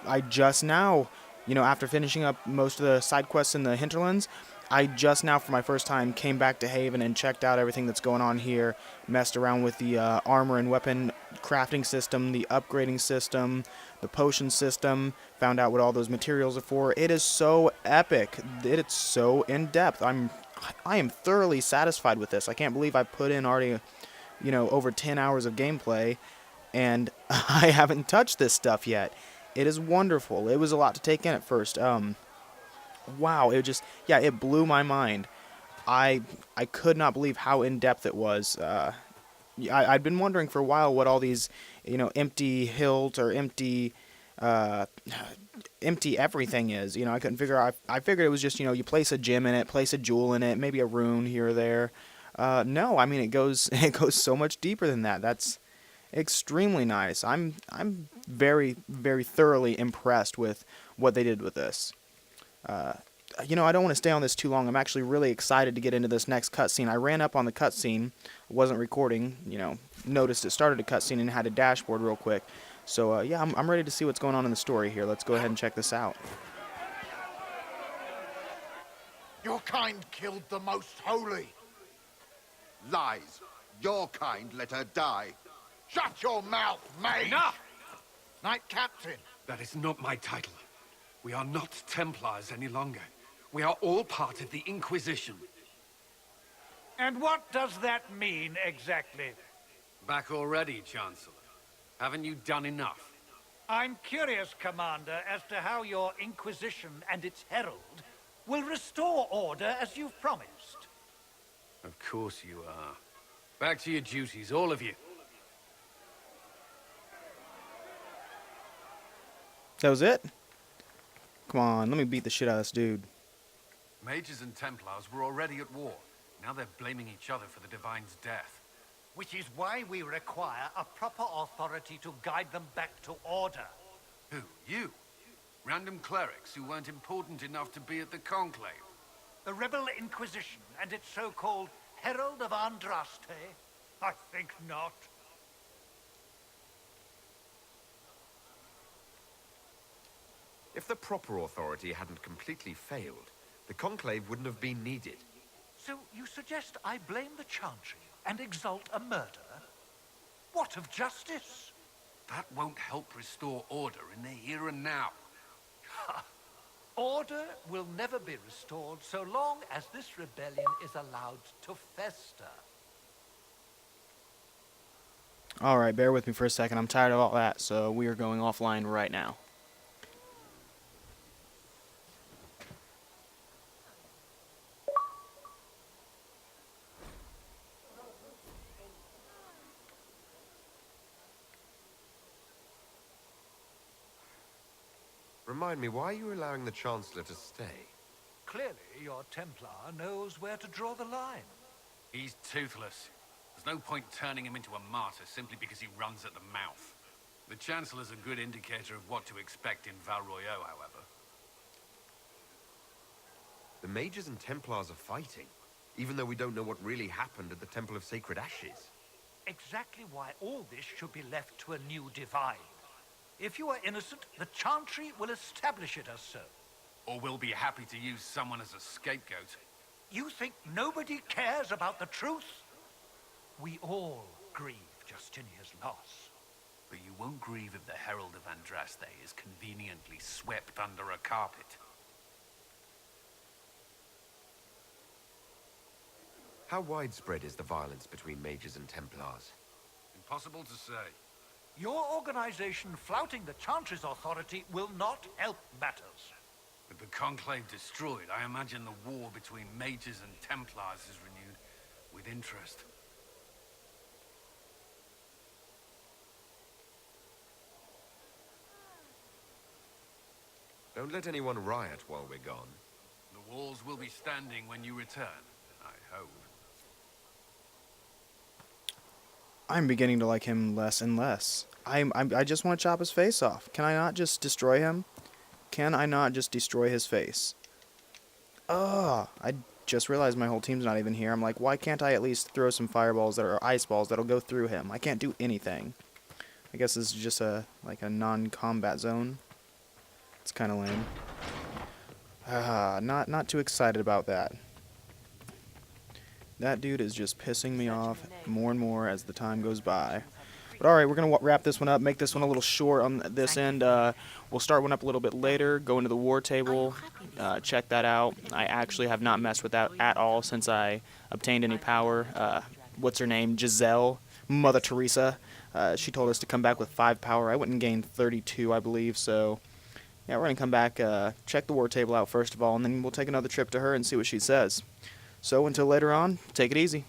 I just now, after finishing up most of the side quests in the hinterlands, I just now, for my first time, came back to Haven and checked out everything that's going on here. Messed around with the armor and weapon crafting system, the upgrading system, the potion system. Found out what all those materials are for. It is so epic. It's so in depth. I am thoroughly satisfied with this. I can't believe I put in already, over 10 hours of gameplay, and I haven't touched this stuff yet. It is wonderful. It was a lot to take in at first. Wow, it blew my mind. I could not believe how in depth it was. I'd been wondering for a while what all these, empty hilt or uh, empty everything is. I couldn't figure out. I figured it was just, you place a gem in it, place a jewel in it, maybe a rune here or there. No, I mean it goes it goes so much deeper than that. That's extremely nice. I'm very very thoroughly impressed with what they did with this. Uh, I don't want to stay on this too long. I'm actually really excited to get into this next cutscene. I ran up on the cutscene, wasn't recording, noticed it started a cutscene and had a dashboard real quick. So, yeah, I'm ready to see what's going on in the story here. Let's go ahead and check this out. Your kind killed the most holy. Lies. Your kind let her die. Shut your mouth, mate! Enough! Knight Captain. That is not my title. We are not Templars any longer. We are all part of the Inquisition. And what does that mean, exactly? Back already, Chancellor. Haven't you done enough? I'm curious, Commander, as to how your Inquisition and its herald will restore order as you've promised. Of course you are. Back to your duties, all of you. That was it? Come on, let me beat the shit out of this dude. Mages and Templars were already at war. Now they're blaming each other for the Divine's death. Which is why we require a proper authority to guide them back to order. Who? You? Random clerics who weren't important enough to be at the Conclave? The Rebel Inquisition and its so-called Herald of Andraste? I think not. If the proper authority hadn't completely failed, the Conclave wouldn't have been needed. So you suggest I blame the Chantry and exalt a murder? What of justice? That won't help restore order in the here and now. Order will never be restored so long as this rebellion is allowed to fester. Alright, bear with me for a second. I'm tired of all that, so we are going offline right now. Remind me, why are you allowing the Chancellor to stay? Clearly, your Templar knows where to draw the line. He's toothless. There's no point turning him into a martyr simply because he runs at the mouth. The Chancellor's a good indicator of what to expect in Val Royeaux, however. The Mages and Templars are fighting, even though we don't know what really happened at the Temple of Sacred Ashes. Exactly why all this should be left to a new divine. If you are innocent, the Chantry will establish it as so. Or we'll be happy to use someone as a scapegoat. You think nobody cares about the truth? We all grieve Justinia's loss. But you won't grieve if the Herald of Andraste is conveniently swept under a carpet. How widespread is the violence between Mages and Templars? Impossible to say. Your organization flouting the Chantry's authority will not help matters. With the Conclave destroyed, I imagine the war between Mages and Templars is renewed with interest. Don't let anyone riot while we're gone. The walls will be standing when you return, I hope. I'm beginning to like him less and less. I just want to chop his face off. Can I not just destroy him? Can I not just destroy his face? Ugh, I just realized my whole team's not even here. I'm like, why can't I at least throw some fireballs that are ice balls that'll go through him? I can't do anything. I guess this is just like a non-combat zone. It's kind of lame. Not too excited about that. That dude is just pissing me off more and more as the time goes by. But alright, we're going to wrap this one up, make this one a little short on this end. We'll start one up a little bit later, go into the war table, check that out. I actually have not messed with that at all since I obtained any power. What's her name? Giselle, Mother Teresa. She told us to come back with 5 power. I went and gained 32, I believe, so yeah, we're going to come back, check the war table out first of all, and then we'll take another trip to her and see what she says. So until later on, take it easy.